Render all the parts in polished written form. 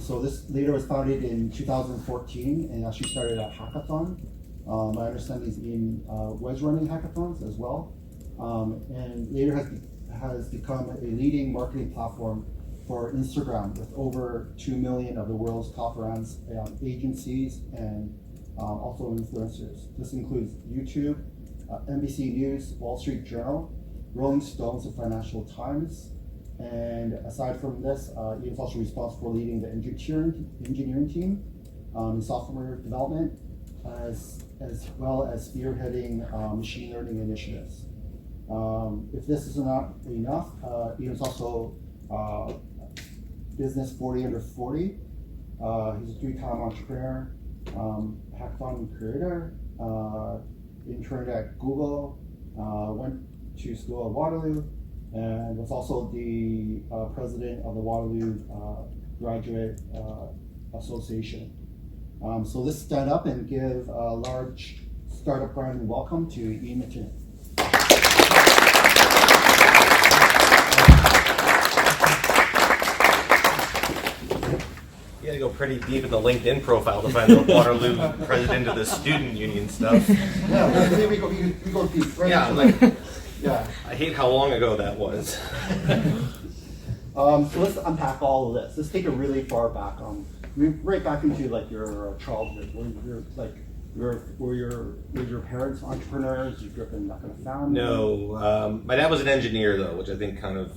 So this leader was founded in 2014 and actually started a hackathon. I understand Ian was running hackathons as well. And later has become a leading marketing platform for Instagram with over 2 million of the world's top brands, agencies, and also influencers. This includes YouTube, NBC News, Wall Street Journal, Rolling Stones, and Financial Times. And aside from this, he is also responsible for leading the engineering team in software development, as well as spearheading machine learning initiatives. If this is not enough, Ian is also Business 40 Under 40. He's a 3-time entrepreneur, hackathon creator, interned at Google, went to school at Waterloo, and was also the president of the Waterloo Graduate Association. So let's stand up and give a large startup round and welcome to Ian Mackinnon. You gotta go pretty deep in the LinkedIn profile to find the Waterloo president of the student union stuff. Yeah, we go deep. Right? Yeah, yeah. I hate how long ago that was. So let's unpack all of this. Let's take it really far back. Right back into like your childhood. Were your parents entrepreneurs? You grew up in that kind of family? No, my dad was an engineer though, which I think kind of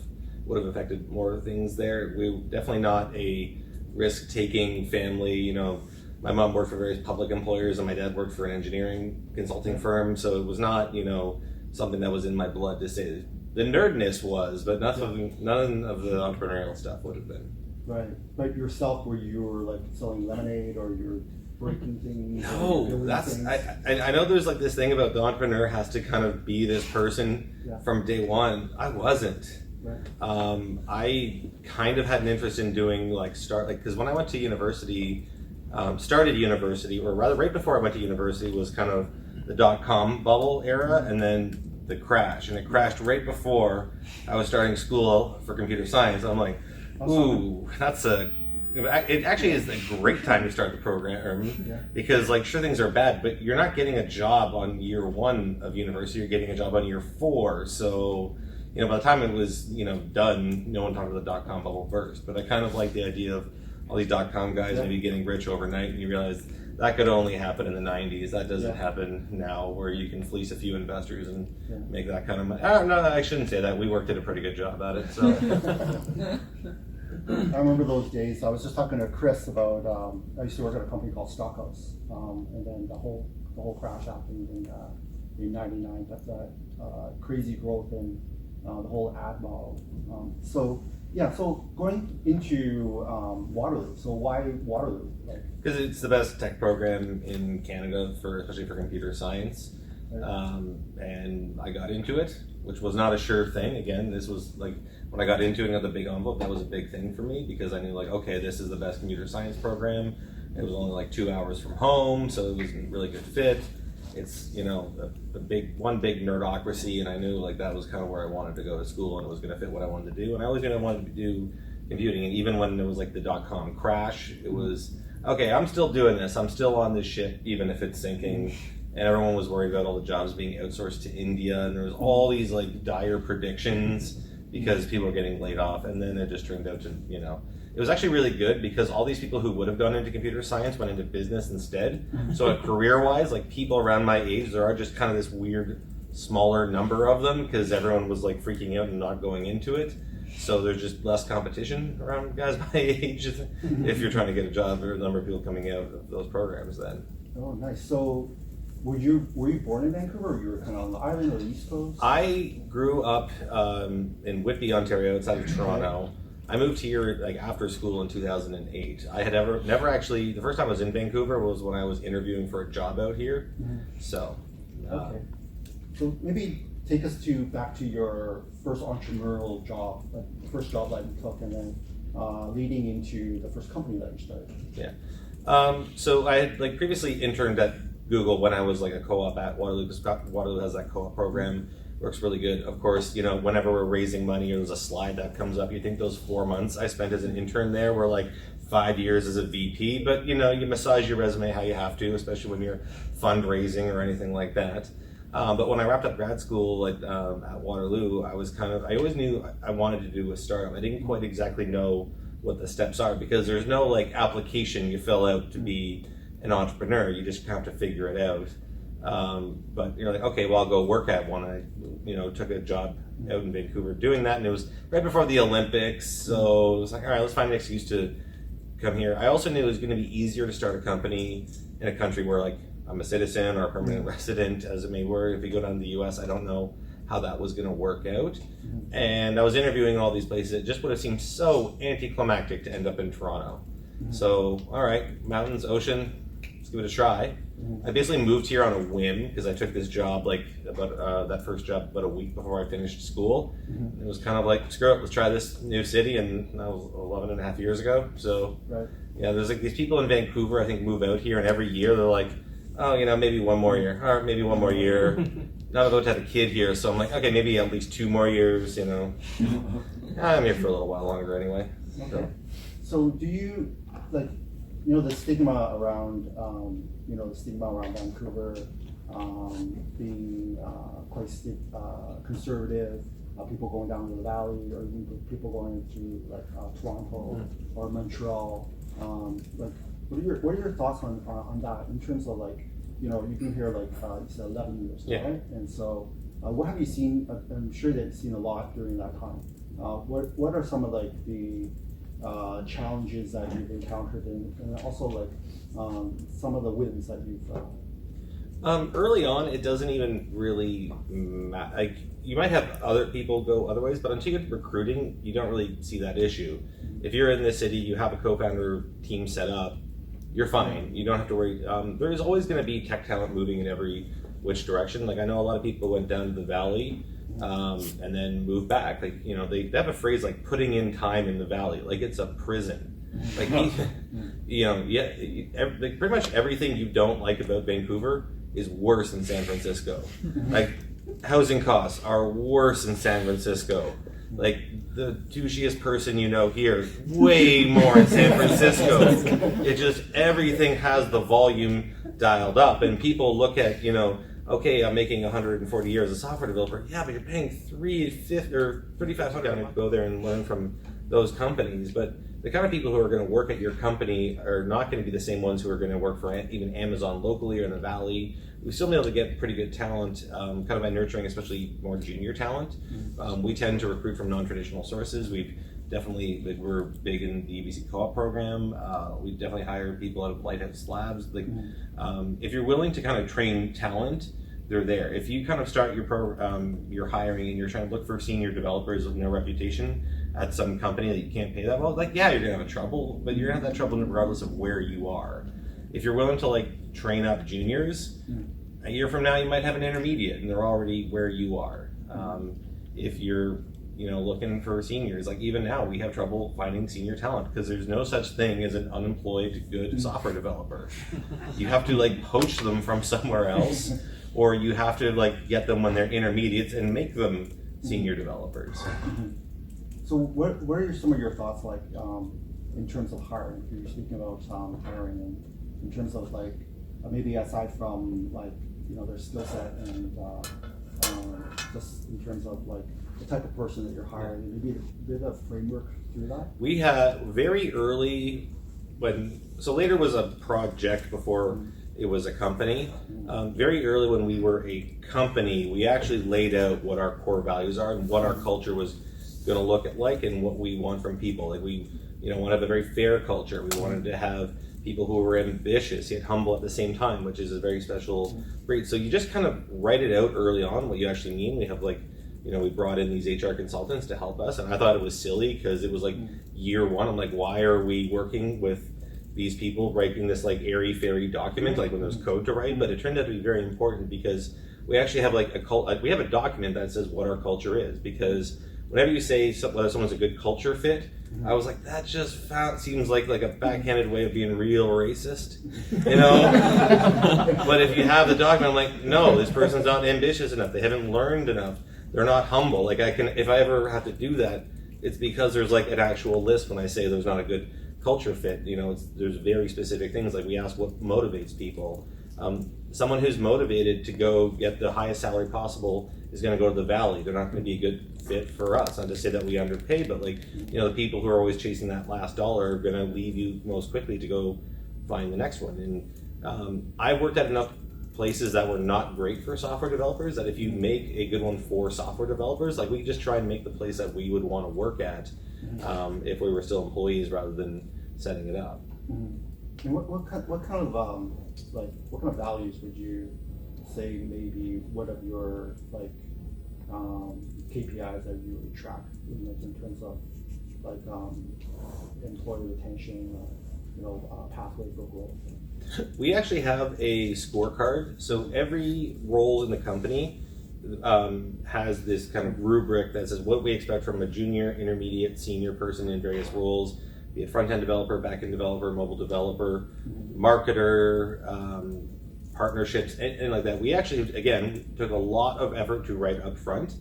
would have affected more things there. We were definitely not a risk-taking family. You know, my mom worked for various public employers and my dad worked for an engineering consulting firm, so it was not, you know, something that was in my blood to say. The nerdness was, but none of the entrepreneurial stuff would have been. Right. But yourself, where you were like selling lemonade or you're breaking things? No, that's I know there's like this thing about the entrepreneur has to kind of be this person from day one. I wasn't. Right. I kind of had an interest in doing because when I went to university, started university, or rather right before I went to university was kind of the .com bubble era, and then the crash, and it crashed right before I was starting school for computer science. I'm like, ooh, it actually is a great time to start the program because like sure things are bad, but you're not getting a job on year 1 of university, you're getting a job on year 4. So, you know, by the time it was, you know, done, no one talked about the .com bubble burst. But I kind of like the idea of all these .com guys maybe getting rich overnight, and you realize that could only happen in the 90s. That doesn't happen now, where you can fleece a few investors and make that kind of money. No, I shouldn't say that. We did a pretty good job at it. So. I remember those days. I was just talking to Chris about. I used to work at a company called Stockhouse, and then the whole crash happened in '99. That's that crazy growth in the whole ad model. So going into Waterloo. So why Waterloo? Because it's the best tech program in Canada especially for computer science. And I got into it, which was not a sure thing. Again, this was like when I got into it and got the big envelope, that was a big thing for me because I knew like, okay, this is the best computer science program. It was only like 2 hours from home, so it was a really good fit. It's, you know, one big nerdocracy, and I knew like that was kind of where I wanted to go to school, and it was going to fit what I wanted to do. And I always wanted to do computing, and even when it was like the .com crash, it was okay. I'm still doing this. I'm still on this ship, even if it's sinking. And everyone was worried about all the jobs being outsourced to India, and there was all these like dire predictions because people were getting laid off, and then it just turned out to, you know, it was actually really good because all these people who would have gone into computer science went into business instead. So career-wise, like people around my age, there are just kind of this weird smaller number of them because everyone was like freaking out and not going into it. So there's just less competition around guys my age if you're trying to get a job. There are a number of people coming out of those programs then. Oh, nice. So were you born in Vancouver, or you were kind of on the island or the East Coast? I grew up in Whitby, Ontario, outside of Toronto. I moved here like after school in 2008. I had never actually, the first time I was in Vancouver was when I was interviewing for a job out here. So. Okay. So maybe take us back to your first entrepreneurial job, like the first job that you took, and then leading into the first company that you started. Yeah. So I had like previously interned at Google when I was like a co-op at Waterloo, because Waterloo has that co-op program. Works really good. Of course, you know, whenever we're raising money or there's a slide that comes up, you think those 4 months I spent as an intern there were like 5 years as a VP, but you know, you massage your resume how you have to, especially when you're fundraising or anything like that. But when I wrapped up grad school at Waterloo, I always knew I wanted to do a startup. I didn't quite exactly know what the steps are, because there's no like application you fill out to be an entrepreneur. You just have to figure it out. But you're like, okay, well, I'll go work at one. I, took a job out in Vancouver doing that, and it was right before the Olympics. So it was like, all right, let's find an excuse to come here. I also knew it was going to be easier to start a company in a country where like I'm a citizen or a permanent resident, as it may were. If you go down to the US, I don't know how that was going to work out. And I was interviewing in all these places. It just would have seemed so anticlimactic to end up in Toronto. So, all right, mountains, ocean, let's give it a try. I basically moved here on a whim because I took this job that first job about a week before I finished school. It was kind of like, screw it, let's try this new city, and that was 11 and a half years ago. So, yeah, there's like these people in Vancouver, I think, move out here, and every year they're like, oh, maybe one more year, or maybe one more year. Not about to have a kid here, so I'm like, okay, maybe at least 2 more years, I'm here for a little while longer anyway. Okay. So do you, the stigma around, Vancouver being quite conservative, people going down to the valley, or even people going to Toronto or Montreal. What are your thoughts on that in terms of you've been here you said 11 years, right? And so what have you seen? I'm sure that you've seen a lot during that time. What are some of the challenges that you've encountered, and also some of the wins that you've early on, it doesn't even really matter. You might have other people go other ways, but until you get recruiting, you don't really see that issue. If you're in the city, you have a co-founder team set up, you're fine. You don't have to worry. There's always going to be tech talent moving in every which direction. I know a lot of people went down to the valley and then moved back. They have a phrase like putting in time in the valley, like it's a prison. Pretty much everything you don't like about Vancouver is worse in San Francisco. Housing costs are worse in San Francisco. The douchiest person here, way more in San Francisco. It just, everything has the volume dialed up, and people look at, okay, I'm making 140 years as a software developer. Yeah, but you're paying $3,500 to go there and learn from those companies. But the kind of people who are going to work at your company are not going to be the same ones who are going to work for even Amazon locally or in the Valley. We've still been able to get pretty good talent, kind of by nurturing especially more junior talent. We tend to recruit from non-traditional sources. We're big in the UBC co-op program. We definitely hire people out of Lighthouse Labs. If you're willing to kind of train talent, they're there. If you kind of start your hiring and you're trying to look for senior developers with no reputation at some company that you can't pay that well, you're gonna have trouble, but you're gonna have that trouble regardless of where you are. If you're willing to train up juniors, a year from now you might have an intermediate and they're already where you are. If you're looking for seniors, even now we have trouble finding senior talent because there's no such thing as an unemployed good software developer. You have to poach them from somewhere else, or you have to get them when they're intermediates and make them senior developers. So what are some of your thoughts in terms of hiring? If you're speaking about hiring, and in terms of maybe aside from their skill set and just in terms of the type of person that you're hiring, maybe a bit of framework through that? We had very early later was a project before it was a company. Very early when we were a company, we actually laid out what our core values are and what our culture was going to look like and what we want from people. We want to have a very fair culture. We wanted to have people who were ambitious yet humble at the same time, which is a very special trait. So you just kind of write it out early on what you actually mean. We have we brought in these HR consultants to help us, and I thought it was silly because it was year one. I'm why are we working with these people writing this airy-fairy document when there's code to write? But it turned out to be very important because we actually have we have a document that says what our culture is, because whenever you say whether someone's a good culture fit, I was that just seems like a backhanded way of being real racist, But if you have the document, I'm no, this person's not ambitious enough. They haven't learned enough. They're not humble. If I ever have to do that, it's because there's an actual list when I say there's not a good culture fit. There's very specific things, like we ask what motivates people. Someone who's motivated to go get the highest salary possible is going to go to the Valley. They're not going to be a good fit for us. Not to say that we underpay, but the people who are always chasing that last dollar are going to leave you most quickly to go find the next one. And I've worked at enough places that were not great for software developers that if you make a good one for software developers, we just try and make the place that we would want to work at if we were still employees rather than setting it up. And what kind of values would you say maybe one of your KPIs that you really track in terms of employee retention, pathway for growth? We actually have a scorecard. So every role in the company has this kind of rubric that says what we expect from a junior, intermediate, senior person in various roles, be it front-end developer, back-end developer, mobile developer, marketer, partnerships, and like that. We actually, again, took a lot of effort to write up front,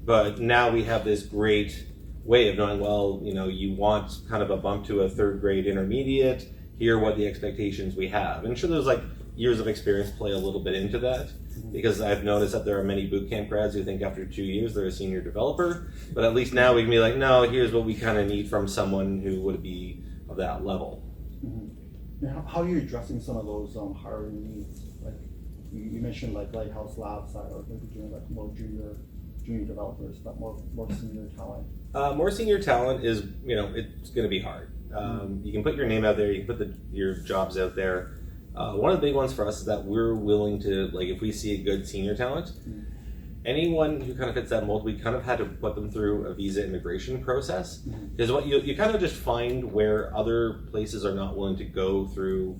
but now we have this great way of knowing, well, you want kind of a bump to a third grade intermediate, here are what the expectations we have. And sure, there's years of experience play a little bit into that, because I've noticed that there are many bootcamp grads who think after 2 years they're a senior developer, but at least now we can be like, no, here's what we kind of need from someone who would be of that level. And how are you addressing some of those hiring needs? You mentioned Lighthouse Labs side, or maybe doing more junior developers, but more senior talent. More senior talent is, it's going to be hard. You can put your name out there, you can put your jobs out there. One of the big ones for us is that we're willing to, if we see a good senior talent, anyone who kind of fits that mold, we kind of had to put them through a visa immigration process. Because what you kind of just find where other places are not willing to go through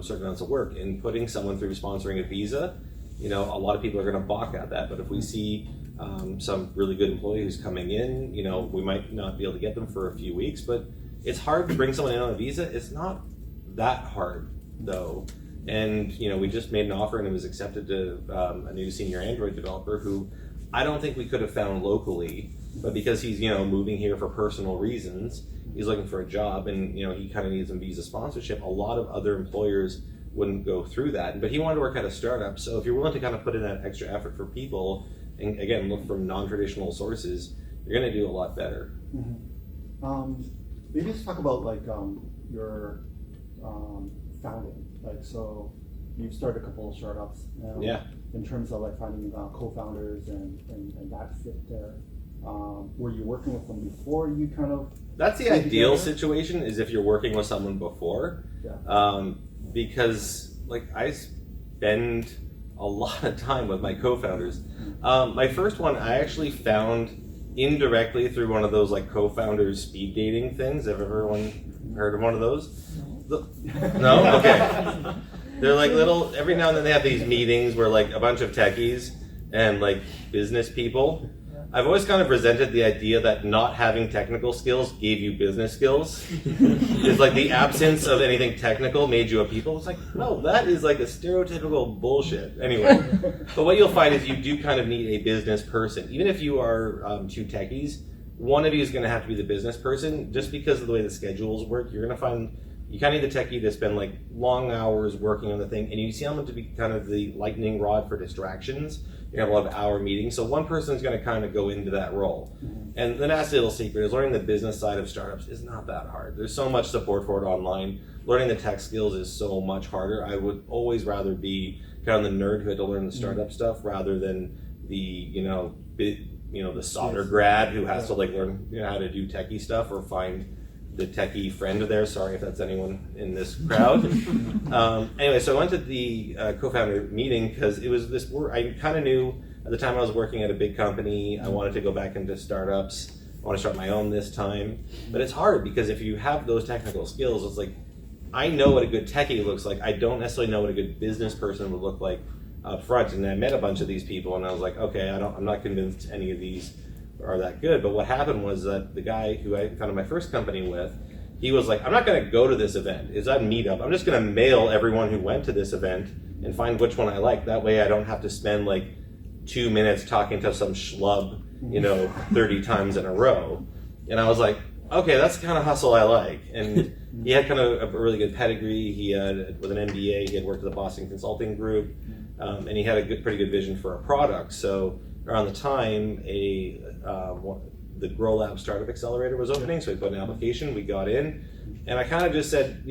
certain amounts of work, and putting someone through sponsoring a visa, a lot of people are going to balk at that. But if we see some really good employee who's coming in, we might not be able to get them for a few weeks, but it's hard to bring someone in on a visa. It's not that hard though. And we just made an offer and it was accepted to a new senior Android developer who I don't think we could have found locally, but because he's moving here for personal reasons, he's looking for a job, and he kind of needs some visa sponsorship. A lot of other employers wouldn't go through that, but he wanted to work at a startup. So if you're willing to kind of put in that extra effort for people, and again look from non-traditional sources, you're going to do a lot better. Maybe let's talk about your founding. So you've started a couple of startups. In terms of finding co-founders and that fit there. Were you working with them before you kind of? That's the ideal situation, is if you're working with someone before. Because I spend a lot of time with my co-founders. My first one I actually found indirectly through one of those co-founders speed dating things. Have everyone heard of one of those? No? Okay. They're little, every now and then they have these meetings where a bunch of techies and business people. I've always kind of resented the idea that not having technical skills gave you business skills. It's the absence of anything technical made you a people. It's no, that is a stereotypical bullshit. Anyway, but what you'll find is you do kind of need a business person. Even if you are two techies, one of you is going to have to be the business person, just because of the way the schedules work. You're going to find you kind of need the techie to spend long hours working on the thing, and you see them to be kind of the lightning rod for distractions. You have a lot of hour meetings, so one person is going to kind of go into that role. And the nasty little secret is learning the business side of startups is not that hard. There's so much support for it online. Learning the tech skills is so much harder. I would always rather be kind of the nerd who had to learn the startup stuff rather than the the solder grad who has to learn how to do techie stuff, or find the techie friend of theirs. Sorry if that's anyone in this crowd. Anyway, so I went to the co-founder meeting because it was this work. I kind of knew at the time I was working at a big company. I wanted to go back into startups. I want to start my own this time. But it's hard because if you have those technical skills, it's I know what a good techie looks like. I don't necessarily know what a good business person would look like up front. And I met a bunch of these people and I was okay, I'm not convinced any of these are that good. But what happened was that the guy who I founded my first company with, he was I'm not going to go to this event. It's a meetup. I'm just going to mail everyone who went to this event and find which one I like. That way I don't have to spend 2 minutes talking to some schlub, 30 times in a row. And I was okay, that's the kind of hustle I like. And he had kind of a really good pedigree. He had, with an MBA, he had worked at the Boston Consulting Group, and he had a pretty good vision for a product. So around the time, the Grow Lab Startup Accelerator was opening, so we put an application, we got in, and I kind of just said,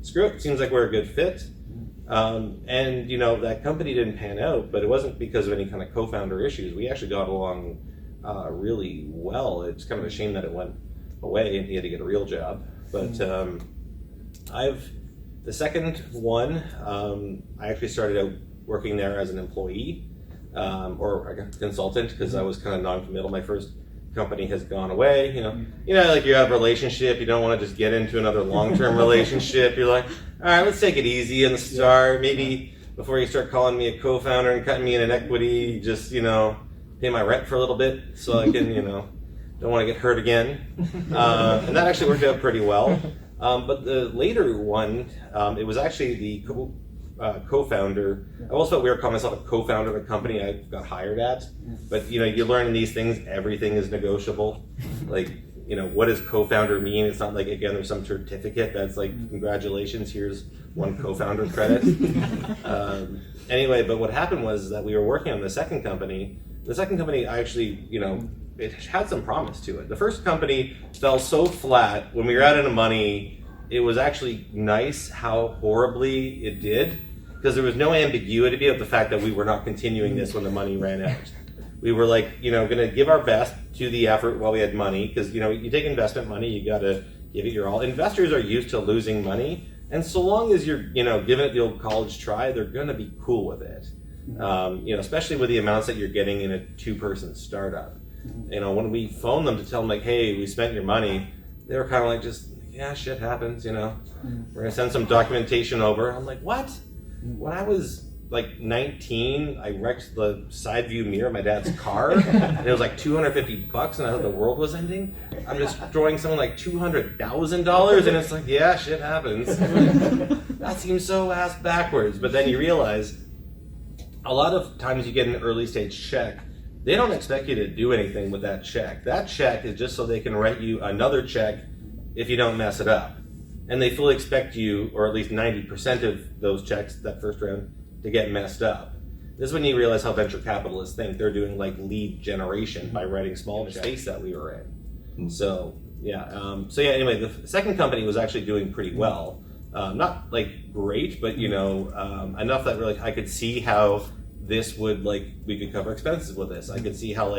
screw it, seems like we're a good fit. And that company didn't pan out, but it wasn't because of any kind of co-founder issues. We actually got along really well. It's kind of a shame that it went away and he had to get a real job. But the second one, I actually started out working there as an employee or a consultant because I was kind of non-committal. My first company has gone away. Like you have a relationship, you don't want to just get into another long-term relationship. You're like, all right, let's take it easy in the start. Maybe before you start calling me a co-founder and cutting me in an equity, just pay my rent for a little bit so I can don't want to get hurt again. And that actually worked out pretty well. But the later one, it was actually the co-founder. I always felt weird calling myself a co-founder of a company I got hired at. But you learn in these things, everything is negotiable. Like, what does co-founder mean? It's not like, again, there's some certificate that's like, congratulations, here's one co-founder credit. Anyway, but what happened was that we were working on the second company. The second company, I actually, it had some promise to it. The first company fell so flat. When we were out of money, it was actually nice how horribly it did, because there was no ambiguity of the fact that we were not continuing this when the money ran out. We were like, going to give our best to the effort while we had money, because, you take investment money, you got to give it your all. Investors are used to losing money, and so long as you're, giving it the old college try, they're going to be cool with it. Especially with the amounts that you're getting in a 2-person startup. When we phoned them to tell them like, hey, we spent your money, they were kind of like, just, yeah, shit happens, we're gonna send some documentation over. I'm like, what? When I was like 19, I wrecked the side view mirror of my dad's car, and it was like $250, and I thought the world was ending. I'm just drawing someone like $200,000, and it's like, yeah, shit happens. That seems so ass backwards. But then you realize, a lot of times you get an early stage check, they don't expect you to do anything with that check. That check is just so they can write you another check if you don't mess it up. And they fully expect you, or at least 90% of those checks, that first round, to get messed up. This is when you realize how venture capitalists think. They're doing like lead generation by writing small checks. Space that we were in. So anyway, the second company was actually doing pretty well. Not like great, but enough that really I could see how this would, we could cover expenses with this. I could see how,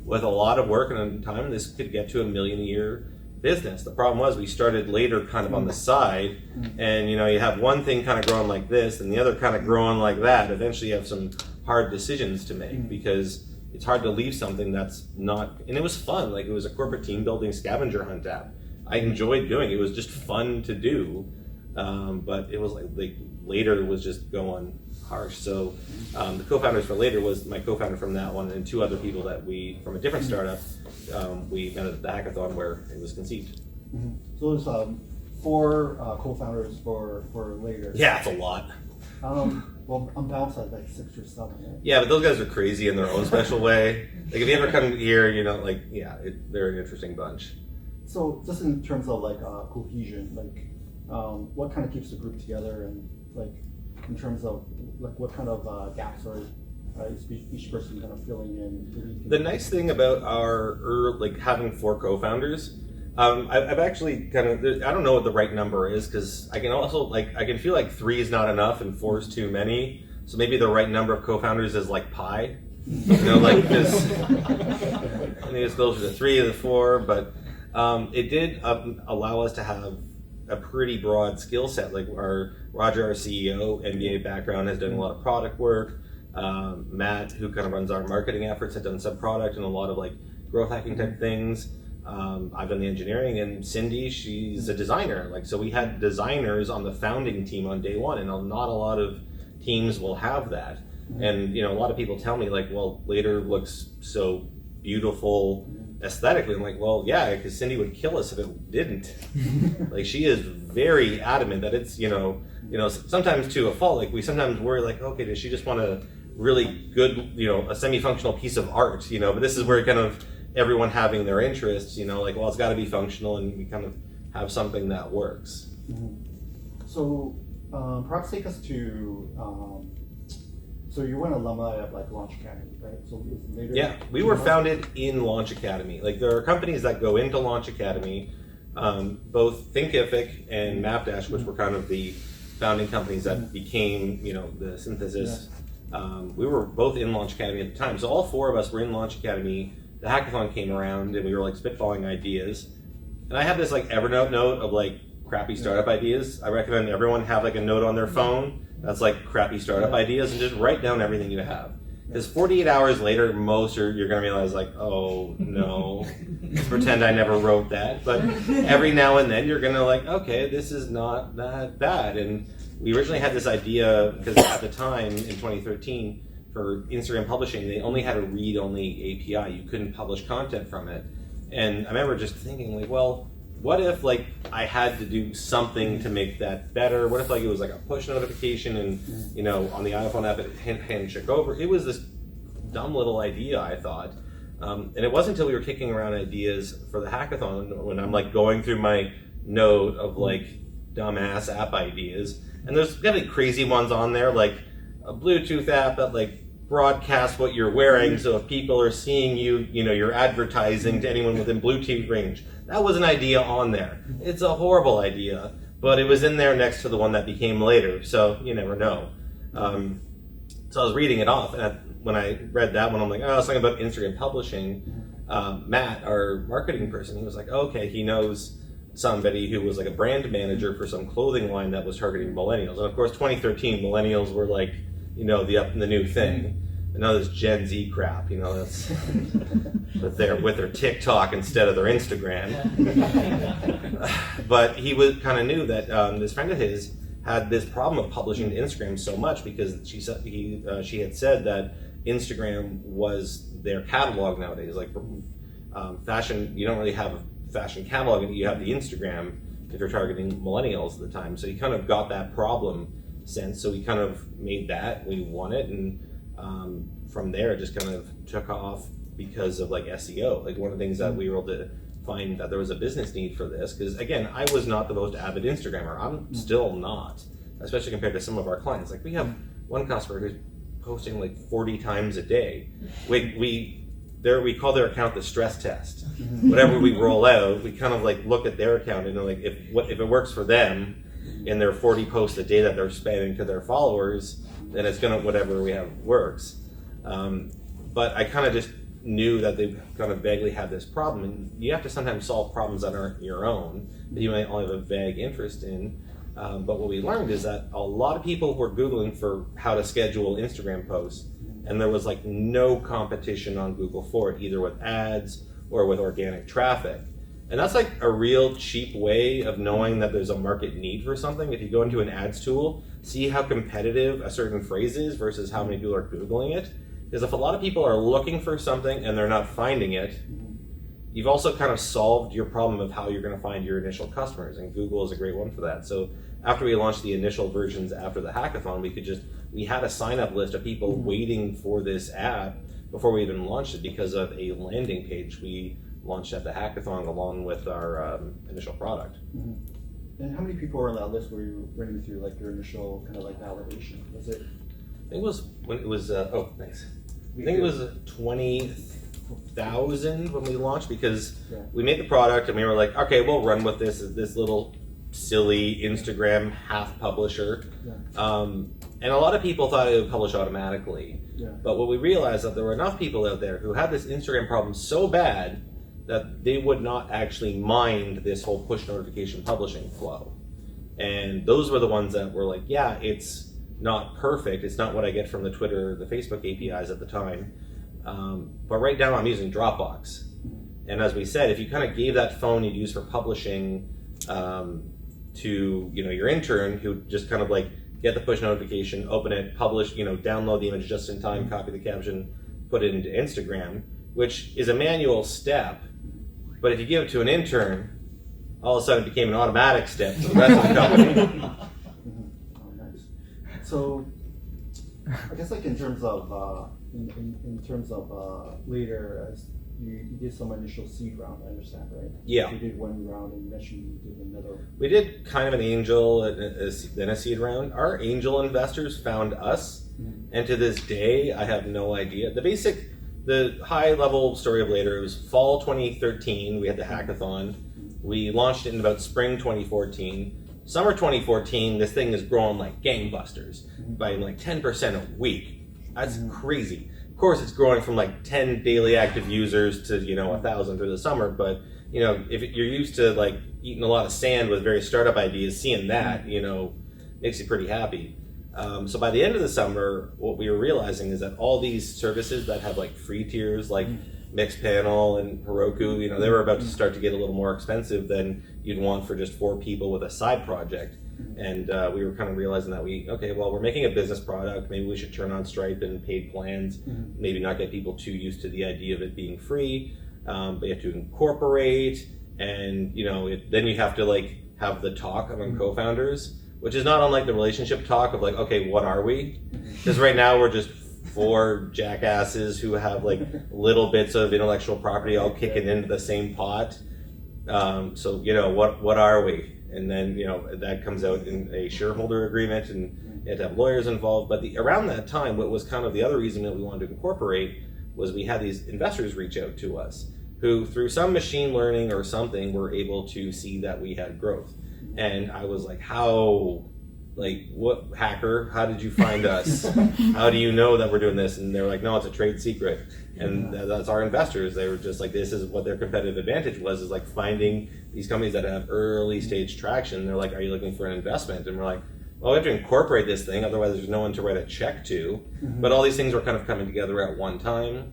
with a lot of work and time, this could get to $1 million a year business. The problem was we started later kind of on the side, and you have one thing kind of growing like this and the other kind of growing like that. Eventually you have some hard decisions to make, because it's hard to leave something that's not, and it was fun. It was a corporate team building scavenger hunt app. I enjoyed doing it. It was just fun to do. But it was like later was just going harsh. So the co-founders for later was my co-founder from that one and 2 other people that we, from a different startup, we met at the hackathon where it was conceived. So there's 4 co-founders for later. Yeah, it's a lot. Well, I'm balanced at like 6 or 7. Right? Yeah, but those guys are crazy in their own special way. If you ever come here, they're an interesting bunch. So just in terms of cohesion, what kind of keeps the group together, and in terms of what kind of gaps are each person kind of filling in? The nice thing about our having 4 co-founders, I've actually kind of, I don't know what the right number is, because I can also I can feel like 3 is not enough and 4 is too many. So maybe the right number of co-founders is like pi. Because I think it's closer to 3 or the 4, but it did allow us to have a pretty broad skill set. Roger, our CEO, MBA background, has done a lot of product work. Matt, who kind of runs our marketing efforts, had done some product and a lot of growth hacking type things. I've done the engineering, and Cindy, she's a designer. So we had designers on the founding team on day one, and not a lot of teams will have that. And a lot of people tell me well, later looks so beautiful aesthetically. I'm like, well, yeah, because Cindy would kill us if it didn't. She is very adamant that it's sometimes to a fault. We sometimes worry okay, does she just want a really good a semi-functional piece of art? But this is where kind of everyone having their interests, like, well, it's got to be functional, and we kind of have something that works. So perhaps take us to, so you were an alumni of like Launch Academy, right? So it was later. Yeah, we were founded in Launch Academy. Like, there are companies that go into Launch Academy, both Thinkific and Mapdash, which were kind of the founding companies that became, the synthesis. We were both in Launch Academy at the time. So all four of us were in Launch Academy. The hackathon came around, and we were like spitballing ideas. And I have this like Evernote note of like crappy startup ideas. I recommend everyone have like a note on their phone that's like crappy startup ideas, and just write down everything you have. Because 48 hours later, you're going to realize like, oh no, let's pretend I never wrote that. But every now and then you're going to like, okay, this is not that bad. And we originally had this idea because at the time in 2013 for Instagram publishing, they only had a read-only API. You couldn't publish content from it. And I remember just thinking like, well, what if like I had to do something to make that better? What if like it was like a push notification and on the iPhone app it handshake over? It was this dumb little idea, I thought. And it wasn't until we were kicking around ideas for the hackathon when I'm like going through my note of like dumbass app ideas, and there's gonna be crazy ones on there, like a Bluetooth app that like broadcasts what you're wearing, so if people are seeing you, you're advertising to anyone within Bluetooth range. That was an idea on there. It's a horrible idea, but it was in there next to the one that became later, so you never know. So I was reading it off, and when I read that one, I'm like, oh, something about Instagram publishing. Matt, our marketing person, he was like, okay, he knows somebody who was like a brand manager for some clothing line that was targeting millennials. And of course, 2013, millennials were like, the new thing. And now this Gen Z crap, that's but they're with their TikTok instead of their Instagram. But he kind of knew that this friend of his had this problem of publishing to Instagram so much because she had said that Instagram was their catalog nowadays. Like fashion, you don't really have a fashion catalog, and you have the Instagram if you're targeting millennials at the time. So he kind of got that problem sense. So we kind of made that, we won it, and from there it just kind of took off because of like SEO. Like one of the things that we were able to find that there was a business need for this, because again, I was not the most avid Instagrammer. I'm still not, especially compared to some of our clients. Like we have one customer who's posting like 40 times a day. We call their account the stress test. Whatever we roll out, we kind of like look at their account and like if it works for them in their 40 posts a day that they're spamming to their followers, then it's gonna, whatever we have works. But I kind of just knew that they kind of vaguely had this problem, and you have to sometimes solve problems that aren't your own, that you might only have a vague interest in. But what we learned is that a lot of people were Googling for how to schedule Instagram posts, and there was like no competition on Google for it, either with ads or with organic traffic. And that's like a real cheap way of knowing that there's a market need for something. If you go into an ads tool, see how competitive a certain phrase is versus how many people are Googling it. Because if a lot of people are looking for something and they're not finding it, you've also kind of solved your problem of how you're going to find your initial customers, and Google is a great one for that. So after we launched the initial versions after the hackathon, we had a sign-up list of people waiting for this app before we even launched it because of a landing page we launched at the hackathon along with our initial product. And how many people were on that list where you were running through like your initial kind of like validation? Was it? I think it was when it was. Oh, thanks. I think it was 20,000 when we launched, because we made the product and we were like, okay, we'll run with this little silly Instagram half publisher. And a lot of people thought it would publish automatically. But what we realized that there were enough people out there who had this Instagram problem so bad that they would not actually mind this whole push notification publishing flow. And those were the ones that were like, yeah, it's not perfect. It's not what I get from the Twitter, the Facebook APIs at the time. But right now I'm using Dropbox. And as we said, if you kind of gave that phone you'd use for publishing to your intern, who just kind of like get the push notification, open it, publish, download the image just in time, copy the caption, put it into Instagram, which is a manual step. But if you give it to an intern, all of a sudden it became an automatic step for the rest of the company. Oh, nice. So, I guess like in terms of later, as you did some initial seed round, I understand, right? Yeah. You did one round and you mentioned you did another. We did kind of an angel and then a seed round. Our angel investors found us, and to this day, I have no idea. The high level story of later, it was fall 2013, we had the hackathon. We launched it in about spring 2014. Summer 2014, this thing is growing like gangbusters by like 10% a week. That's crazy. Of course, it's growing from like 10 daily active users to 1,000 through the summer. But if you're used to like eating a lot of sand with various startup ideas, seeing that makes you pretty happy. So by the end of the summer, what we were realizing is that all these services that have like free tiers, like Mixpanel and Heroku, they were about to start to get a little more expensive than you'd want for just 4 people with a side project. And we were kind of realizing that we're making a business product. Maybe we should turn on Stripe and paid plans. Maybe not get people too used to the idea of it being free. But you have to incorporate, and then you have to like have the talk among co-founders, which is not unlike the relationship talk of like, okay, what are we? Because right now we're just 4 jackasses who have like little bits of intellectual property all kicking into the same pot. So what are we? And then that comes out in a shareholder agreement, and you have to have lawyers involved. But around that time, what was kind of the other reason that we wanted to incorporate was we had these investors reach out to us who, through some machine learning or something, were able to see that we had growth. And I was like, what hacker, how did you find us? How do you know that we're doing this? And they were like, no, it's a trade secret. And that's our investors. They were just like, this is what their competitive advantage was, is like finding these companies that have early stage traction. They're like, are you looking for an investment? And we're like, well, we have to incorporate this thing, otherwise there's no one to write a check to. But all these things were kind of coming together at one time.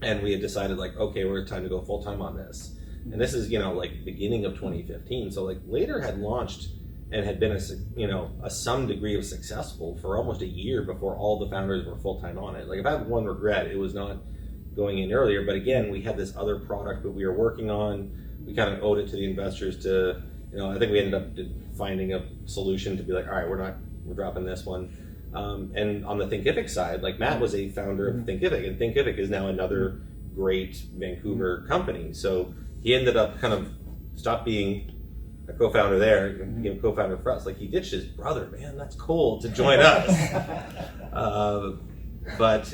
And we had decided like, okay, we're time to go full time on this. And this is, like beginning of 2015. So like later had launched and had been a some degree of successful for almost a year before all the founders were full time on it. Like if I have one regret, it was not going in earlier. But again, we had this other product that we were working on. We kind of owed it to the investors to, I think we ended up finding a solution to be like, all right, we're dropping this one. And on the Thinkific side, like Matt was a founder of Thinkific, and Thinkific is now another great Vancouver company. So he ended up kind of stopped being a co-founder there and became a co-founder for us. Like he ditched his brother, man, that's cool, to join us.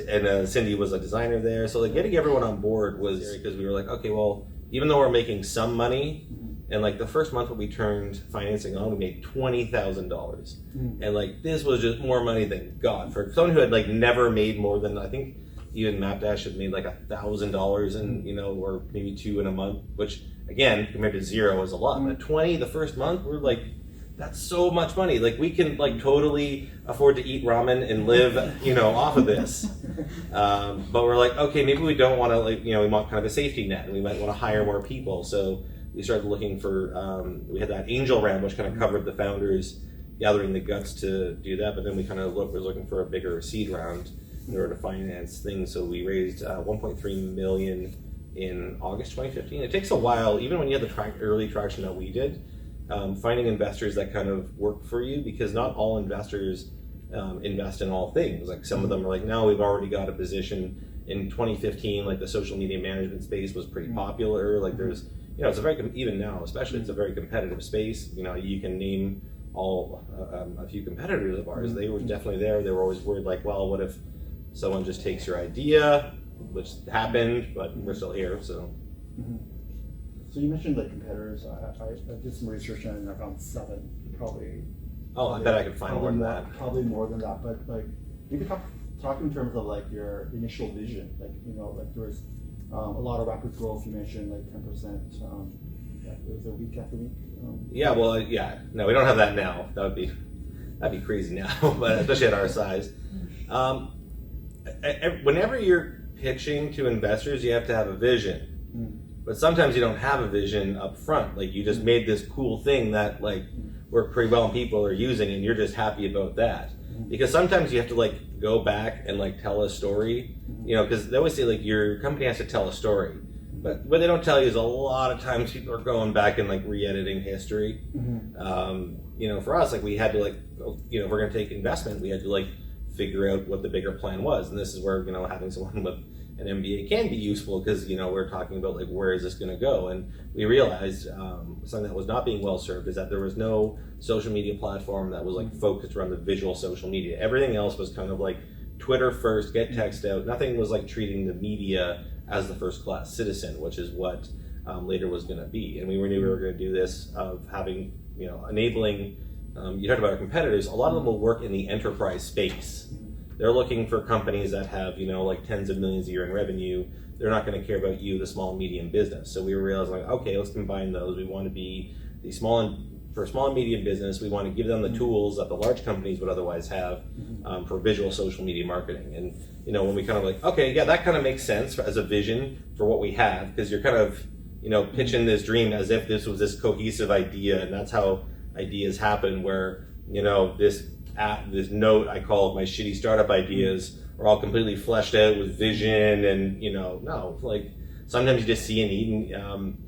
And Cindy was a designer there. So like getting everyone on board was because we were like, okay, well, even though we're making some money, and like the first month when we turned financing on, we made $20,000. And like this was just more money than God. For someone who had like never made more than, I think even Mapdash had made like $1,000 in, or maybe 2 in a month, which again, compared to 0 is a lot. But 20 the first month, we're like, that's so much money. Like we can like totally afford to eat ramen and live, off of this. But we're like, okay, maybe we don't want to like, we want kind of a safety net, and we might want to hire more people. So we started looking for, we had that angel round, which kind of covered the founders gathering the guts to do that. But then we kind of was looking for a bigger seed round in order to finance things. So we raised $1.3 million in August 2015. It takes a while, even when you have the early traction that we did, finding investors that kind of work for you, because not all investors invest in all things. Like some of them are like, no, we've already got a position. In 2015, like the social media management space was pretty popular. Like there's, it's a very, even now especially, it's a very competitive space. You can name a few competitors of ours. They were definitely there. They were always worried like, well, what if someone just takes your idea, which happened, but we're still here, so. So you mentioned like competitors. I did some research and I found 7, probably. Oh, I bet I could find more than that. Probably more than that, but like maybe talk in terms of like your initial vision. Like like there was a lot of rapid growth. You mentioned like 10%. It was a week after week. No, we don't have that now. That'd be crazy now, but especially at our size. Whenever you're pitching to investors, you have to have a vision. But sometimes you don't have a vision up front. Like you just made this cool thing that like worked pretty well and people are using, and you're just happy about that. Because sometimes you have to like go back and like tell a story, because they always say like your company has to tell a story. But what they don't tell you is a lot of times people are going back and like re-editing history. For us, like we had to like, if we're going to take investment, we had to like figure out what the bigger plan was. And this is where, having someone with an MBA can be useful because, you know, we're talking about like, where is this going to go? And we realized something that was not being well served is that there was no social media platform that was like focused around the visual social media. Everything else was kind of like Twitter first, get text out. Nothing was like treating the media as the first class citizen, which is what later was going to be. And we knew we were going to do this of having, you know, enabling, you talked about our competitors, a lot of them will work in the enterprise space. They're looking for companies that have, you know, like tens of millions a year in revenue. They're not going to care about you, the small and medium business. So we were realizing, like, okay, let's combine those. We want to be the for small and medium business, we want to give them the tools that the large companies would otherwise have for visual social media marketing. And, you know, when we kind of like, okay, yeah, that kind of makes sense as a vision for what we have, because you're kind of, you know, pitching this dream as if this was this cohesive idea, and that's how ideas happen, where, you know, this note I call my shitty startup ideas are all completely fleshed out with vision, and, you know, no, like sometimes you just see a need, and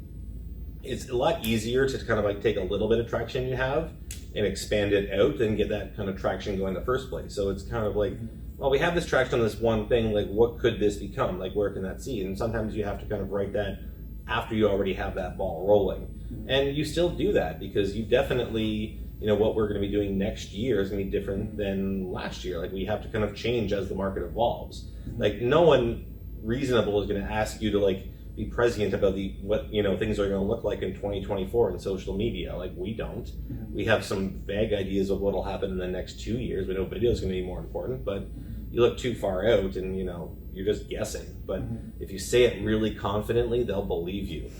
it's a lot easier to kind of like take a little bit of traction you have and expand it out than get that kind of traction going in the first place. So it's kind of like, well, we have this traction on this one thing, like what could this become? Like where can that see? And sometimes you have to kind of write that after you already have that ball rolling. And you still do that because you definitely, you know, what we're going to be doing next year is going to be different than last year. Like we have to kind of change as the market evolves. Like no one reasonable is going to ask you to like be prescient about what, you know, things are going to look like in 2024 in social media. Like we don't. We have some vague ideas of what will happen in the next 2 years. We know video is going to be more important, but you look too far out and, you know, you're just guessing. But if you say it really confidently, they'll believe you.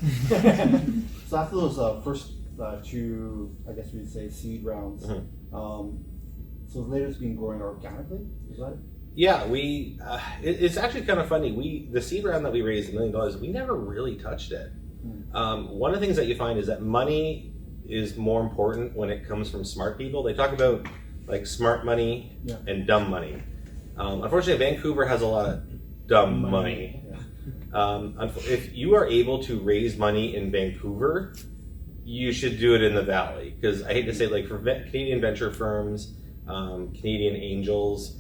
So after those first two, I guess we'd say seed rounds, so later it's been growing organically, is that it? Yeah, it's actually kind of funny. The seed round that we raised $1 million, we never really touched it. One of the things that you find is that money is more important when it comes from smart people. They talk about like smart money and dumb money. Unfortunately, Vancouver has a lot of dumb money. If you are able to raise money in Vancouver, you should do it in the Valley. Because I hate to say, like for Canadian venture firms, Canadian angels,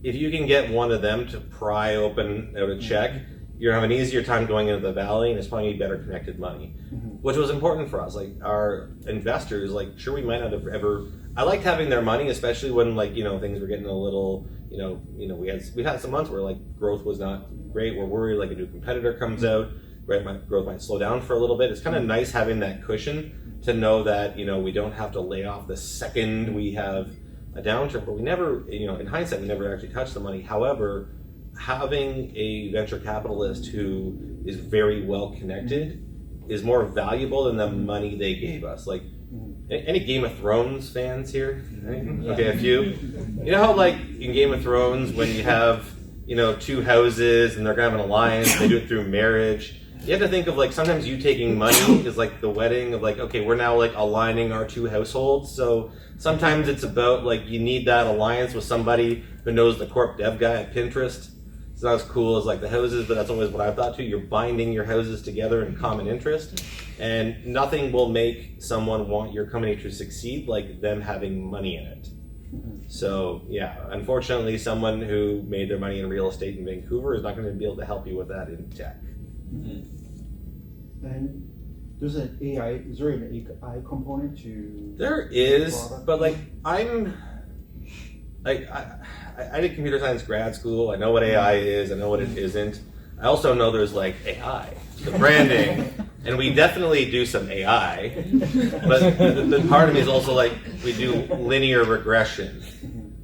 if you can get one of them to pry open out a check, you're gonna have an easier time going into the Valley, and it's probably better connected money, which was important for us. Like our investors, like sure we might not have ever. I liked having their money, especially when like, you know, things were getting a little, you know we had some months where like growth was not great. We're worried like a new competitor comes out, right? Growth might slow down for a little bit. It's kind of nice having that cushion to know that, you know, we don't have to lay off the second we have a downturn, but we never, you know, in hindsight, we never actually touched the money. However, having a venture capitalist who is very well connected is more valuable than the money they gave us. Like, any Game of Thrones fans here? Right? Okay, a few. You know how like in Game of Thrones when you have, you know, two houses and they're gonna have an alliance, they do it through marriage. You have to think of like sometimes you taking money is like the wedding of like, okay, we're now like aligning our two households. So sometimes it's about like you need that alliance with somebody who knows the corp dev guy at Pinterest. It's not as cool as like the houses, but that's always what I've thought too. You're binding your houses together in common interest, and nothing will make someone want your company to succeed like them having money in it. So yeah, unfortunately, someone who made their money in real estate in Vancouver is not going to be able to help you with that in tech. And there's an AI. Is there an AI component to? There is, but like I did computer science grad school. I know what AI is. I know what it isn't. I also know there's like AI, the branding, and we definitely do some AI. But the part of me is also like we do linear regression.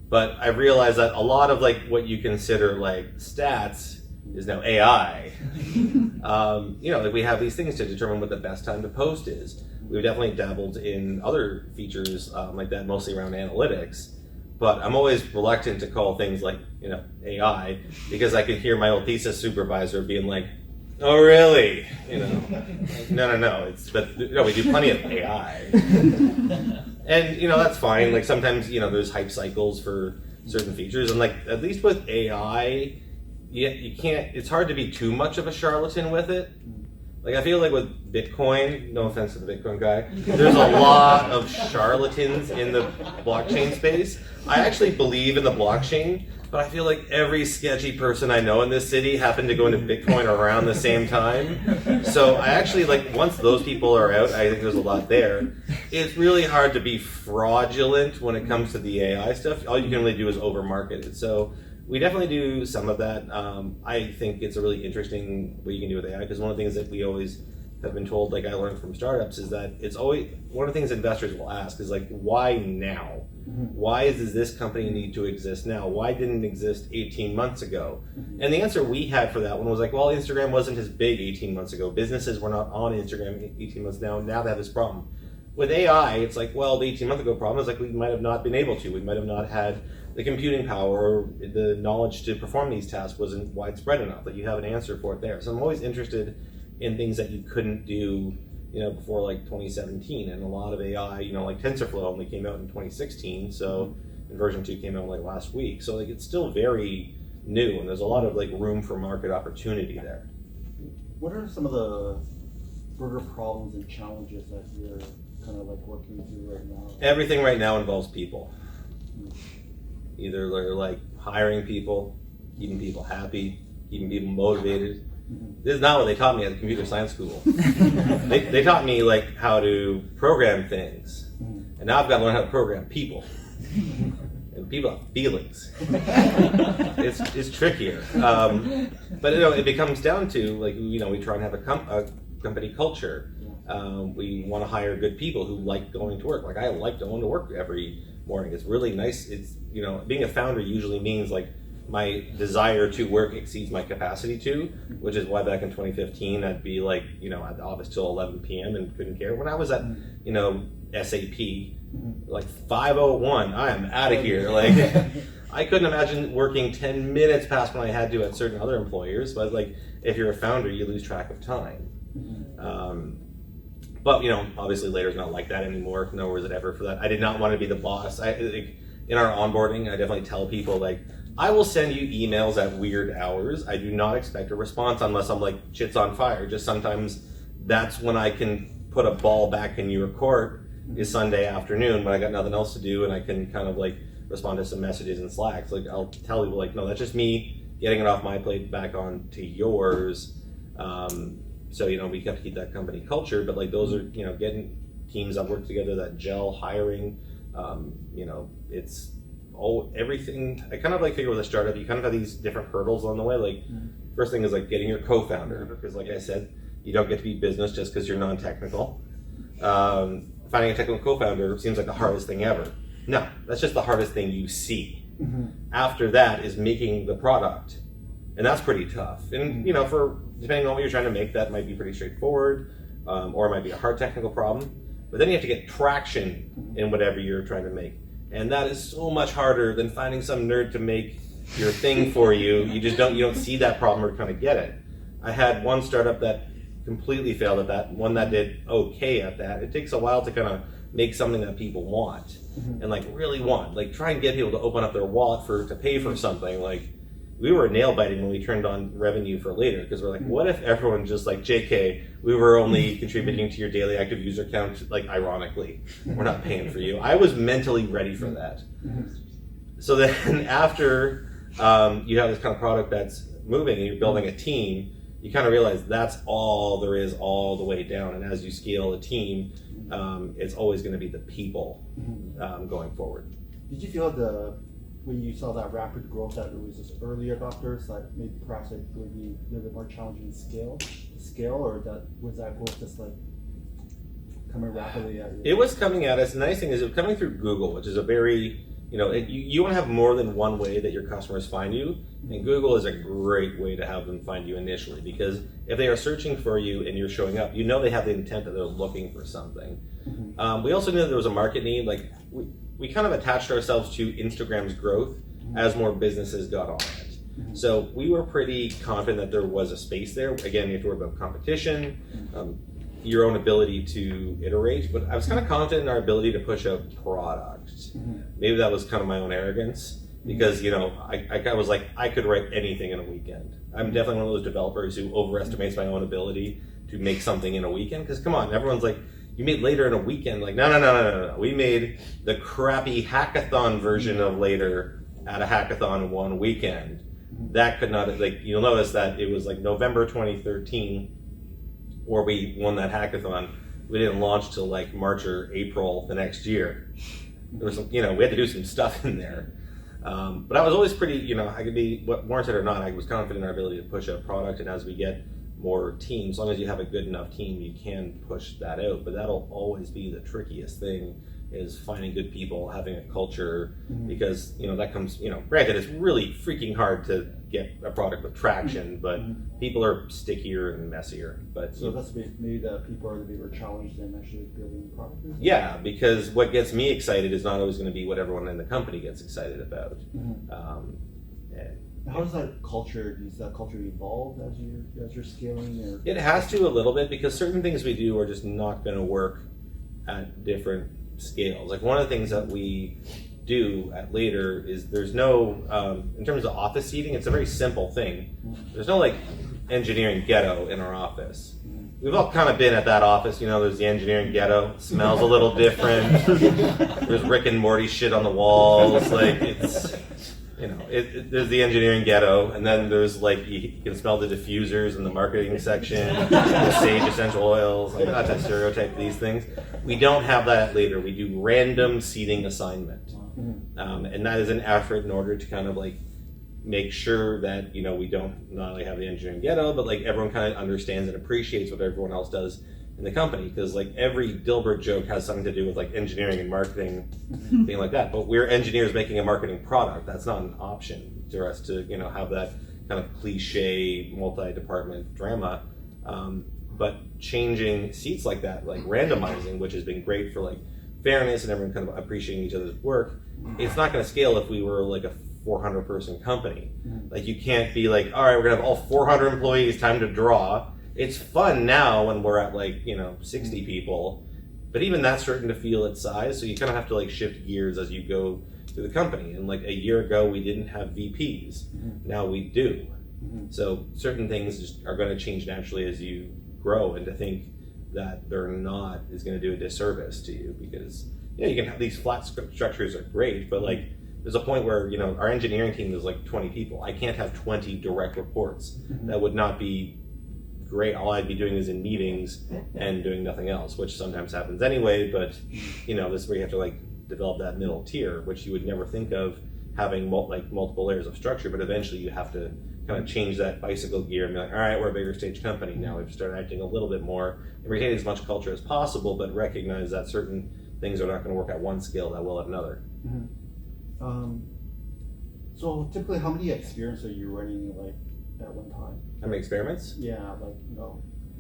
But I realized that a lot of like what you consider like stats is now AI. You know, like we have these things to determine what the best time to post is. We've definitely dabbled in other features like that, mostly around analytics. But I'm always reluctant to call things like, you know, AI, because I could hear my old thesis supervisor being like, "Oh, really?" You know, no. We do plenty of AI, and you know that's fine. Like sometimes, you know, there's hype cycles for certain features, and like at least with AI, you can't. It's hard to be too much of a charlatan with it. Like I feel like with Bitcoin, no offense to the Bitcoin guy, there's a lot of charlatans in the blockchain space. I actually believe in the blockchain, but I feel like every sketchy person I know in this city happened to go into Bitcoin around the same time. So I actually, like, once those people are out, I think there's a lot there. It's really hard to be fraudulent when it comes to the AI stuff. All you can really do is over-market it. So we definitely do some of that. I think it's a really interesting what you can do with AI, because one of the things that we always have been told, like I learned from startups, is that it's always, one of the things investors will ask is like, why now? Why does this company need to exist now? Why didn't it exist 18 months ago? And the answer we had for that one was like, well, Instagram wasn't as big 18 months ago. Businesses were not on Instagram 18 months now. Now they have this problem. With AI, it's like, well, the 18 month ago problem is like, we might have not been able to. We might have not had the computing power or the knowledge to perform these tasks wasn't widespread enough. Like, you have an answer for it there. So I'm always interested in things that you couldn't do, before like 2017, and a lot of AI, like TensorFlow only came out in 2016, so and version 2 came out like last week, so like it's still very new, and there's a lot of like room for market opportunity there. What are some of the bigger problems and challenges that you're kind of like working through right now? Everything right now involves people. Either they're like hiring people, keeping people happy, keeping people motivated. This is not what they taught me at the computer science school. They taught me like how to program things, and now I've got to learn how to program people. And people have feelings. It's trickier, but it becomes down to like we try and have a company culture. We want to hire good people who like going to work. Like, I like going to work every morning. It's really nice. It's being a founder usually means like my desire to work exceeds my capacity to, which is why back in 2015 I'd be like, at the office till 11 p.m. and couldn't care. When I was at, SAP, like 5:01, I am out of here. Like, I couldn't imagine working 10 minutes past when I had to at certain other employers, but like, if you're a founder, you lose track of time. But, obviously Later's not like that anymore, nor was it ever for that. I did not want to be the boss. In our onboarding, I definitely tell people, like, I will send you emails at weird hours. I do not expect a response unless I'm like, shit's on fire. Just sometimes that's when I can put a ball back in your court, is Sunday afternoon when I got nothing else to do, and I can kind of like respond to some messages in Slack. So, like, I'll tell people like, no, that's just me getting it off my plate back on to yours. So, we have to keep that company culture, but like those are, getting teams that work together that gel, hiring, it's everything. I kind of like figure with a startup, you kind of have these different hurdles on the way. Like, first thing is like getting your co-founder, because like I said, you don't get to be business just because you're non-technical. Finding a technical co-founder seems like the hardest thing ever. No, that's just the hardest thing you see. After that is making the product, and that's pretty tough. And for depending on what you're trying to make, that might be pretty straightforward, or it might be a hard technical problem. But then you have to get traction in whatever you're trying to make. And that is so much harder than finding some nerd to make your thing for you. You don't see that problem or kind of get it. I had one startup that completely failed at that, one that did okay at that. It takes a while to kind of make something that people want and like really want. Like, try and get people to open up their wallet to pay for something. Like, we were nail biting when we turned on revenue for Later, because we're like, what if everyone just like, JK, we were only contributing to your daily active user count, like, ironically, we're not paying for you. I was mentally ready for that. So then after you have this kind of product that's moving and you're building a team, you kind of realize that's all there is all the way down. And as you scale a team, it's always going to be the people going forward. Did you feel when you saw that rapid growth that it was just early adopters, like maybe perhaps it would be a little bit more challenging to scale, or was that growth just like coming rapidly at you? It was coming at us. The nice thing is it was coming through Google, which is a very, you want to have more than one way that your customers find you, and Google is a great way to have them find you initially, because if they are searching for you and you're showing up, they have the intent that they're looking for something. We also knew that there was a market need. Like, we kind of attached ourselves to Instagram's growth as more businesses got on it. So we were pretty confident that there was a space there. Again, you have to worry about competition, your own ability to iterate, but I was kind of confident in our ability to push out product. Maybe that was kind of my own arrogance, because I was like, I could write anything in a weekend. I'm definitely one of those developers who overestimates my own ability to make something in a weekend, because come on, everyone's like, you made Later in a weekend. Like, no. We made the crappy hackathon version of Later at a hackathon one weekend. That could not, like, you'll notice that it was like November 2013 where we won that hackathon. We didn't launch till like March or April the next year. There was some, we had to do some stuff in there. But I was always pretty, I could be, what warranted or not, I was confident in our ability to push a product, and as we get more teams, as long as you have a good enough team, you can push that out. But that'll always be the trickiest thing, is finding good people, having a culture, because that comes, granted, it's really freaking hard to get a product with traction, but people are stickier and messier. But so that's maybe the people are the bigger challenge than actually building the product. Yeah, because what gets me excited is not always going to be what everyone in the company gets excited about. How does that culture evolve as you're scaling? Or? It has to a little bit, because certain things we do are just not going to work at different scales. Like one of the things that we do at Later is there's no, in terms of office seating, it's a very simple thing. There's no like engineering ghetto in our office. We've all kind of been at that office, there's the engineering ghetto. It smells a little different. There's Rick and Morty shit on the walls. Like it's, there's the engineering ghetto, and then there's like, you can smell the diffusers in the marketing section, the sage essential oils, like not to stereotype these things. We don't have that at Later. We do random seating assignment. And that is an effort in order to kind of like make sure that, we don't not only have the engineering ghetto, but like everyone kind of understands and appreciates what everyone else does in the company, because like every Dilbert joke has something to do with like engineering and marketing, thing like that. But we're engineers making a marketing product. That's not an option for us to have that kind of cliche multi-department drama. But changing seats like that, like randomizing, which has been great for like fairness and everyone kind of appreciating each other's work, it's not going to scale if we were like a 400 person company. Like you can't be like, all right, we're gonna have all 400 employees, time to draw. It's fun now when we're at like 60 people, but even that's starting to feel its size. So you kind of have to like shift gears as you go through the company. And like a year ago, we didn't have VPs. Now we do. So certain things just are going to change naturally as you grow, and to think that they're not is going to do a disservice to you, because you can have these flat structures are great, but like there's a point where our engineering team is like 20 people. I can't have 20 direct reports. That would not be great. All I'd be doing is in meetings and doing nothing else, which sometimes happens anyway. But this is where you have to like develop that middle tier, which you would never think of having multiple layers of structure. But eventually you have to kind of change that bicycle gear and be like, all right, we're a bigger stage company now. We've started acting a little bit more and retain as much culture as possible, but recognize that certain things are not going to work at one scale that will at another. So typically, how many experiments are you running like at one time? How many experiments? Yeah, like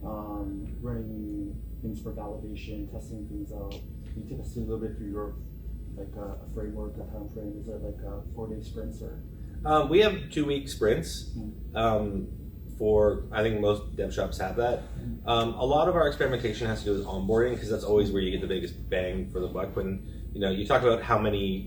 running things for validation, testing things out. Can you take us a little bit through your like a framework, a time frame? Is it like a 4-day sprints or? We have 2-week sprints. For I think most dev shops have that. A lot of our experimentation has to do with onboarding, because that's always where you get the biggest bang for the buck. When you talk about how many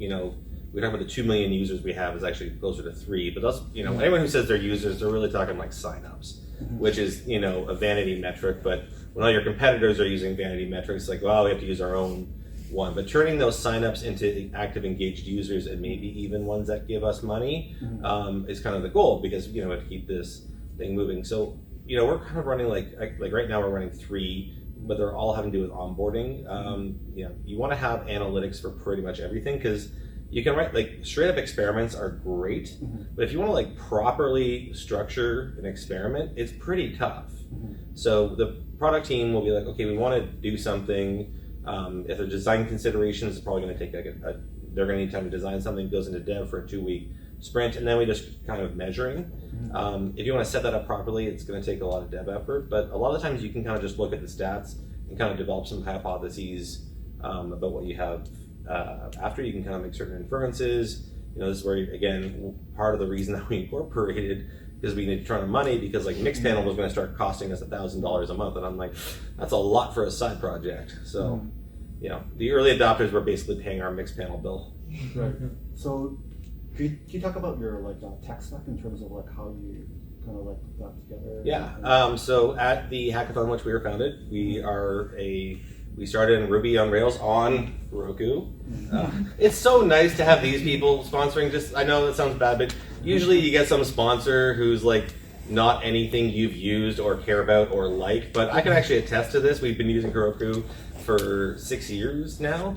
we talk about the 2 million users we have is actually closer to 3, but that's anyone who says they're users, they're really talking like signups, which is a vanity metric. But when all your competitors are using vanity metrics, like, well, we have to use our own one. But turning those signups into active engaged users, and maybe even ones that give us money, is kind of the goal, because we have to keep this thing moving. So we're kind of running like right now we're running 3, but they're all having to do with onboarding. You want to have analytics for pretty much everything, because you can write like straight up experiments are great, but if you want to like properly structure an experiment, it's pretty tough. So the product team will be like, okay, we want to do something. If there's design considerations, it's probably going to take like they're going to need time to design something, goes into dev for a 2-week sprint, and then we just kind of measuring. If you want to set that up properly, it's going to take a lot of dev effort, but a lot of times you can kind of just look at the stats and kind of develop some hypotheses about what you have. After you can kind of make certain inferences. This is where, again, part of the reason that we incorporated, because we need a ton of money, because like Mixpanel was going to start costing us $1,000 a month, and I'm like, that's a lot for a side project. So the early adopters were basically paying our Mixpanel bill. Right. So can you talk about your like tech stack in terms of like how you kind of like put that together? Yeah. So at the hackathon in which we were founded, we are a We started in Ruby on Rails on Heroku. It's so nice to have these people sponsoring. Just, I know that sounds bad, but usually you get some sponsor who's like not anything you've used or care about or like. But I can actually attest to this. We've been using Heroku for 6 years now.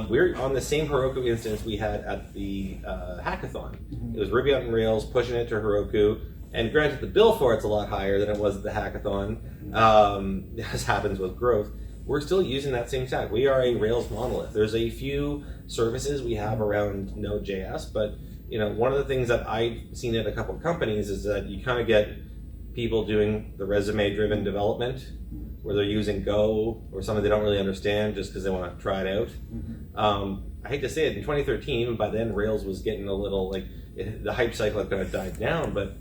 We're on the same Heroku instance we had at the hackathon. It was Ruby on Rails, pushing it to Heroku. And granted, the bill for it's a lot higher than it was at the hackathon, as happens with growth. We're still using that same stack. We are a Rails monolith. There's a few services we have around Node.js, but one of the things that I've seen at a couple of companies is that you kind of get people doing the resume-driven development, where they're using Go or something they don't really understand just because they want to try it out. I hate to say it, in 2013, by then Rails was getting a little the hype cycle had kind of died down, but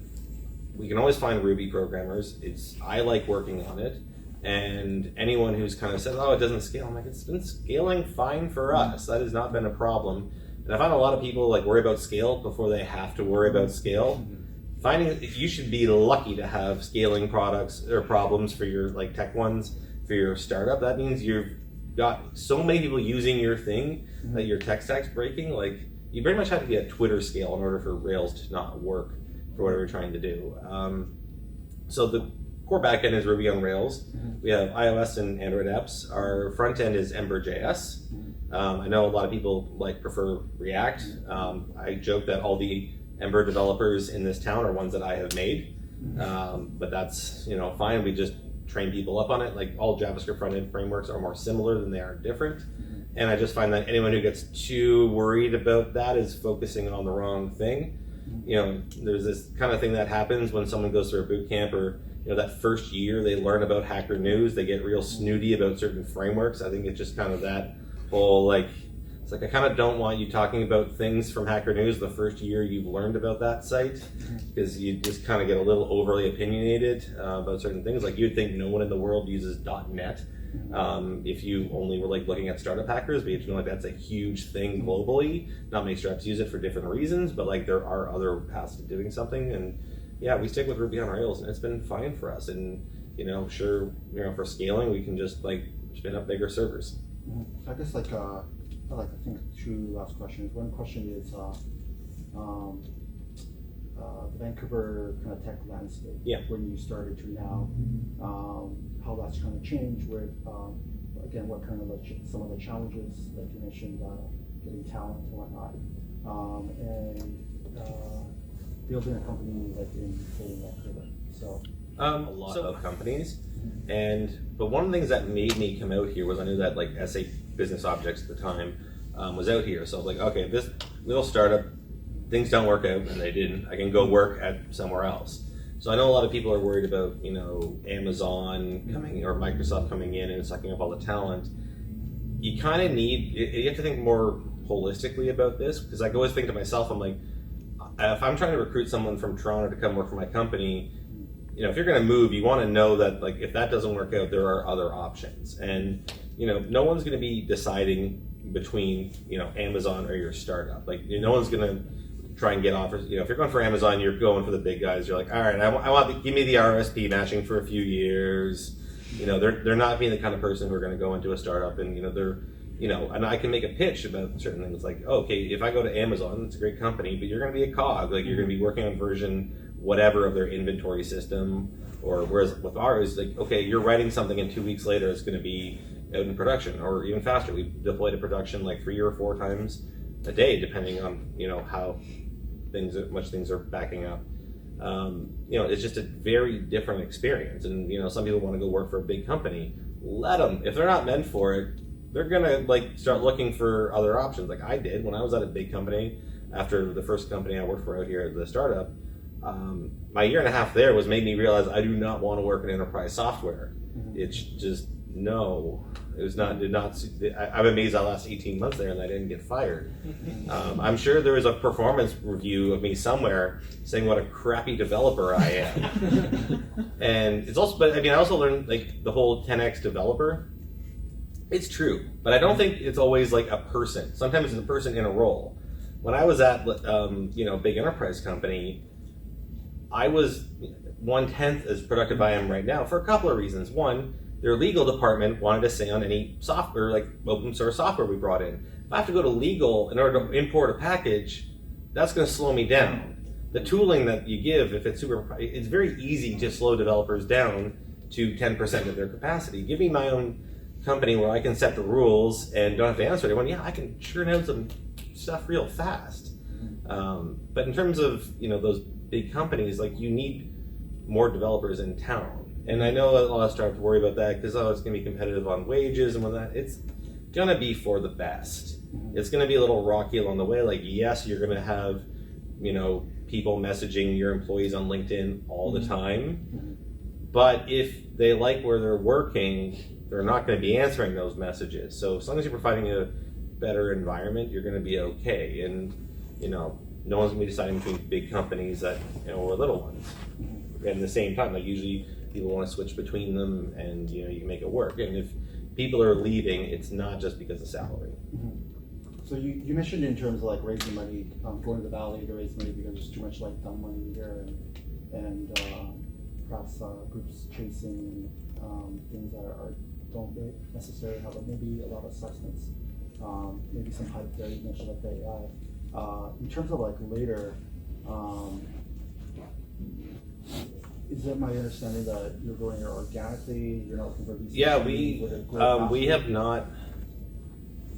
we can always find Ruby programmers. I like working on it. And anyone who's kind of said, oh, it doesn't scale, I'm like, it's been scaling fine for us. That has not been a problem. And I find a lot of people worry about scale before they have to worry about scale. Finding you should be lucky to have scaling products or problems for your tech ones for your startup. That means you've got so many people using your thing that your tech stack's breaking. You very much have to be at Twitter scale in order for Rails to not work for whatever you're trying to do. So the core backend is Ruby on Rails. We have iOS and Android apps. Our front end is Ember.js. I know a lot of people prefer React. I joke that all the Ember developers in this town are ones that I have made, but that's fine. We just train people up on it. All JavaScript front end frameworks are more similar than they are different. And I just find that anyone who gets too worried about that is focusing on the wrong thing. There's this kind of thing that happens when someone goes through a boot camp or that first year they learn about Hacker News, they get real snooty about certain frameworks. I think it's just kind of that whole it's I kind of don't want you talking about things from Hacker News the first year you've learned about that site, because you just kind of get a little overly opinionated about certain things. You'd think no one in the world uses .NET if you only were looking at startup hackers, but you know that's a huge thing globally. Not many startups use it for different reasons, but there are other paths to doing something. And yeah, we stick with Ruby on Rails, and it's been fine for us. And sure, for scaling, we can just spin up bigger servers. I guess I think two last questions. One question is the Vancouver kind of tech landscape. Yeah. When you started to now, how that's kind of changed with again, what kind of some of the challenges, like you mentioned, getting talent and whatnot, and building a company in Vancouver. So a lot of companies, but one of the things that made me come out here was I knew that SA Business Objects at the time was out here. So I was okay, this little startup, things don't work out, and they didn't. I can go work at somewhere else. So I know a lot of people are worried about Amazon coming or Microsoft coming in and sucking up all the talent. You kind of you have to think more holistically about this, because I always think to myself, I'm if I'm trying to recruit someone from Toronto to come work for my company, if you're going to move, you want to know that if that doesn't work out, there are other options. And no one's going to be deciding between Amazon or your startup. No one's going to try and get offers. If you're going for Amazon, you're going for the big guys. You're all right, I want give me the RSP matching for a few years. They're not being the kind of person who are going to go into a startup and they're and I can make a pitch about certain things okay, if I go to Amazon, it's a great company, but you're going to be a cog. You're going to be working on version whatever of their inventory system, or whereas with ours, okay, you're writing something and 2 weeks later it's going to be out in production, or even faster. We deploy to production 3 or 4 times a day, depending on how much things are backing up. It's just a very different experience, and some people want to go work for a big company. Let them. If they're not meant for it, they're gonna start looking for other options, like I did when I was at a big company. After the first company I worked for out here at the startup, my year and a half there made me realize I do not want to work in enterprise software. It's just no. It was not. Did not. I'm amazed I lasted 18 months there and I didn't get fired. I'm sure there is a performance review of me somewhere saying what a crappy developer I am. And it's also, but I also learned the whole 10x developer. It's true, but I don't think it's always a person. Sometimes it's a person in a role. When I was at a big enterprise company, I was 1/10 as productive I am right now for a couple of reasons. One, their legal department wanted to say on any software, like open source software we brought in. If I have to go to legal in order to import a package, that's going to slow me down. The tooling that you give, if it's it's very easy to slow developers down to 10% of their capacity. Give me my own company where I can set the rules and don't have to answer anyone. Yeah, I can churn out some stuff real fast. But in terms of those big companies, like you need more developers in town. And I know a lot of startups worry about that because it's going to be competitive on wages and whatnot. It's going to be for the best. It's going to be a little rocky along the way. Like yes, you're going to have people messaging your employees on LinkedIn all the time. But if they like where they're working, they're not going to be answering those messages. So as long as you're providing a better environment, you're going to be okay. And no one's going to be deciding between big companies that or little ones. At the same time, like usually people want to switch between them, and you can make it work. And if people are leaving, it's not just because of salary. So you mentioned in terms of like raising money, going to the valley to raise money because there's too much like dumb money here, and perhaps groups chasing things that don't necessarily have maybe a lot of substance, maybe some hype there. You mentioned like the AI. In terms of like later, is it my understanding that you're growing it organically? You're not looking for VC? Yeah, we have not.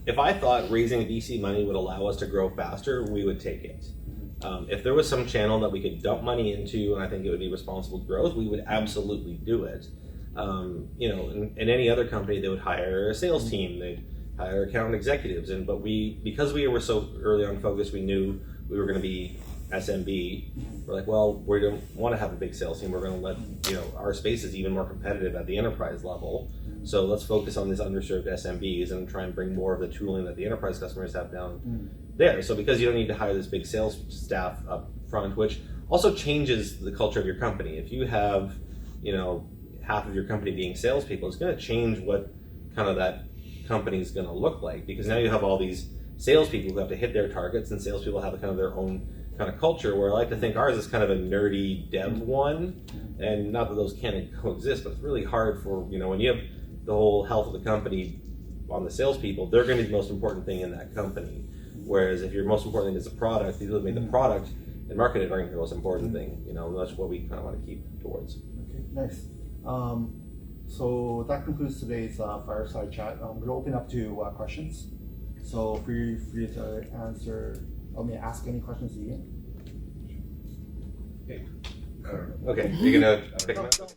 If I thought raising VC money would allow us to grow faster, we would take it. If there was some channel that we could dump money into, and I think it would be responsible growth, we would absolutely do it. In any other company, they would hire a sales team, they'd hire account executives, because we were so early on focused, we knew we were going to be SMB. We're like, well, we don't want to have a big sales team. We're going to let our space is even more competitive at the enterprise level. So let's focus on these underserved SMBs and try and bring more of the tooling that the enterprise customers have down there. So because you don't need to hire this big sales staff up front, which also changes the culture of your company. If you have, half of your company being salespeople, it's going to change what kind of that company is going to look like, because now you have all these salespeople who have to hit their targets, and salespeople have kind of their own kind of culture, where I like to think ours is kind of a nerdy dev one, and not that those can't coexist, but it's really hard for, when you have the whole health of the company on the salespeople, they're going to be the most important thing in that company. Whereas if your most important thing is the product, people who make the product and market it are going to be the most important thing. That's what we kind of want to keep towards. Okay, nice. So that concludes today's fireside chat. I'm going to open up to questions. So feel free to ask any questions to you. Okay, you're going to pick them up?